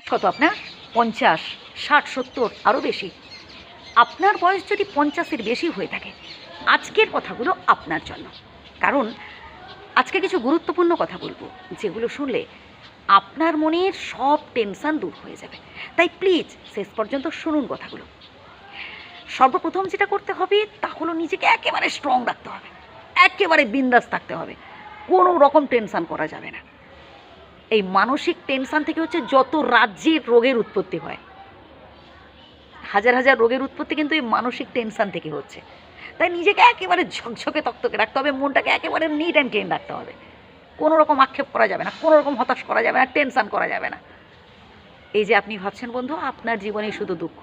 কত আপনার 50, 60, 70 আরও বেশি। আপনার বয়স যদি 50-এর বেশি হয়ে থাকে, আজকের কথাগুলো আপনার জন্য। কারণ আজকে কিছু গুরুত্বপূর্ণ কথা বলবো, যেগুলো শুনলে আপনার মনের সব টেনশান দূর হয়ে যাবে। তাই প্লিজ শেষ পর্যন্ত শুনুন কথাগুলো। সর্বপ্রথম যেটা করতে হবে তা হলো নিজেকে একেবারে স্ট্রং রাখতে হবে, একেবারে বিন্দাস থাকতে হবে, কোনো রকম টেনশান করা যাবে না। এই মানসিক টেনশান থেকে হচ্ছে যত রাজ্যের রোগের উৎপত্তি হয়, হাজার হাজার রোগের উৎপত্তি কিন্তু এই মানসিক টেনশান থেকে হচ্ছে। তাই নিজেকে একেবারে ঝকঝকে তক্তকে রাখতে হবে, মনটাকে একেবারে নিট অ্যান্ড ক্লিন রাখতে হবে। কোনো রকম আক্ষেপ করা যাবে না, কোনো রকম হতাশ করা যাবে না, টেনশান করা যাবে না। এই যে আপনি ভাবছেন বন্ধু আপনার জীবনে শুধু দুঃখ,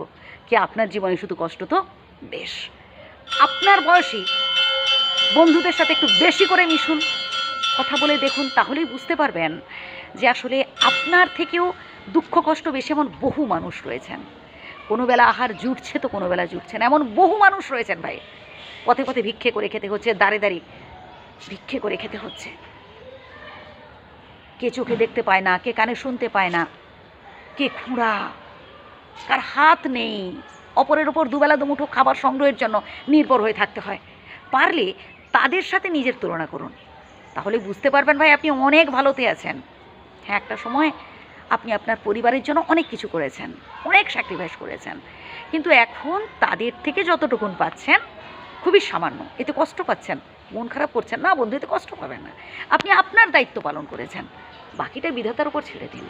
কি আপনার জীবনে শুধু কষ্ট? তো বেশ, আপনার বয়সী বন্ধুদের সাথে একটু বেশি করে মিশুন, কথা বলে দেখুন, তাহলেই বুঝতে পারবেন যে আসলে আপনার থেকেও দুঃখ কষ্ট বেশি এমন বহু মানুষ রয়েছেন। কোনো বেলা আহার জুটছে তো কোনো বেলা জুটছে না, এমন বহু মানুষ রয়েছেন ভাই। পথে পথে ভিক্ষে করে খেতে হচ্ছে, দাঁড়িয়ে দাঁড়িয়ে ভিক্ষে করে খেতে হচ্ছে। কে চোখে দেখতে পায় না, কে কানে শুনতে পায় না, কে খুঁড়া, কার হাত নেই, অপরের ওপর দুবেলা দুমুঠো খাবার সংগ্রহের জন্য নির্ভর হয়ে থাকতে হয়। পারলে তাদের সাথে নিজের তুলনা করুন, তাহলে বুঝতে পারবেন ভাই আপনি অনেক ভালোতে আছেন। হ্যাঁ, একটা সময় আপনি আপনার পরিবারের জন্য অনেক কিছু করেছেন, অনেক স্যাক্রিফাইস করেছেন, কিন্তু এখন তাদের থেকে যতটুকুন পাচ্ছেন খুবই সামান্য। এতে কষ্ট পাচ্ছেন, মন খারাপ করছেন না বন্ধু, এতে কষ্ট পাবেন না। আপনি আপনার দায়িত্ব পালন করেছেন, বাকিটা বিধাতার উপর ছেড়ে দিন।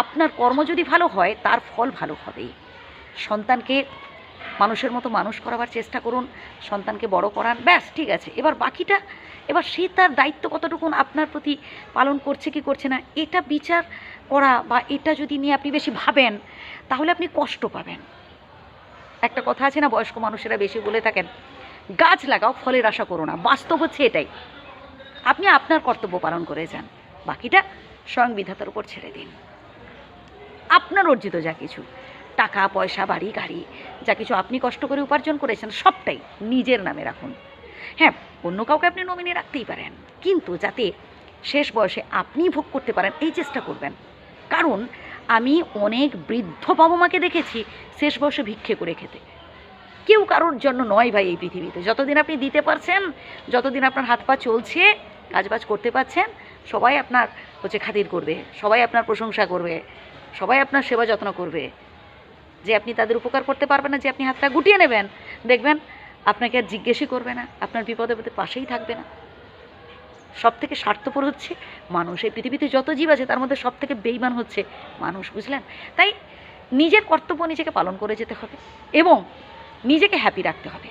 আপনার কর্ম যদি ভালো হয় তার ফল ভালো হবেই। সন্তানকে মানুষের মতো মানুষ করাবার চেষ্টা করুন, সন্তানকে বড় করান, ব্যাস ঠিক আছে। এবার বাকিটা, এবার সে তার দায়িত্ব কতটুকুন আপনার প্রতি পালন করছে কি করছে না, এটা বিচার করা বা এটা যদি নিয়ে আপনি বেশি ভাবেন তাহলে আপনি কষ্ট পাবেন। একটা কথা আছে না, বয়স্ক মানুষেরা বেশি বলে থাকেন, গাছ লাগাও ফলের আশা করো না। বাস্তব হচ্ছে এটাই। আপনি আপনার কর্তব্য পালন করে যান, বাকিটা স্বয়ং বিধাতার উপর ছেড়ে দিন। আপনার অর্জিত যা কিছু টাকা পয়সা বাড়ি গাড়ি যা কিছু আপনি কষ্ট করে উপার্জন করেছেন সবটাই নিজের নামে রাখুন। হ্যাঁ, অন্য কাউকে আপনি নমিনি রাখতেই পারেন, কিন্তু যাতে শেষ বয়সে আপনি ভোগ করতে পারেন এই চেষ্টা করবেন। কারণ আমি অনেক বৃদ্ধ বাবা মাকে দেখেছি শেষ বয়সে ভিক্ষে করে খেতে। কেউ কারোর জন্য নয় ভাই এই পৃথিবীতে। যতদিন আপনি দিতে পারছেন, যতদিন আপনার হাত পা চলছে, কাজবাজ করতে পারছেন, সবাই আপনার হচ্ছে খাতির করবে, সবাই আপনার প্রশংসা করবে, সবাই আপনার সেবা যত্ন করবে। যে আপনি তাদের উপকার করতে পারবেন না, যে আপনি হাতটা গুটিয়ে নেবেন, দেখবেন আপনাকে আর জিজ্ঞেসই করবে না, আপনার বিপদে বিপদে পাশেই থাকবে না। সব থেকে স্বার্থপর হচ্ছে মানুষ। এই পৃথিবীতে যত জীব আছে তার মধ্যে সব থেকে বেইমান হচ্ছে মানুষ, বুঝলেন? তাই নিজের কর্তব্য নিজেকে পালন করে যেতে হবে এবং নিজেকে হ্যাপি রাখতে হবে।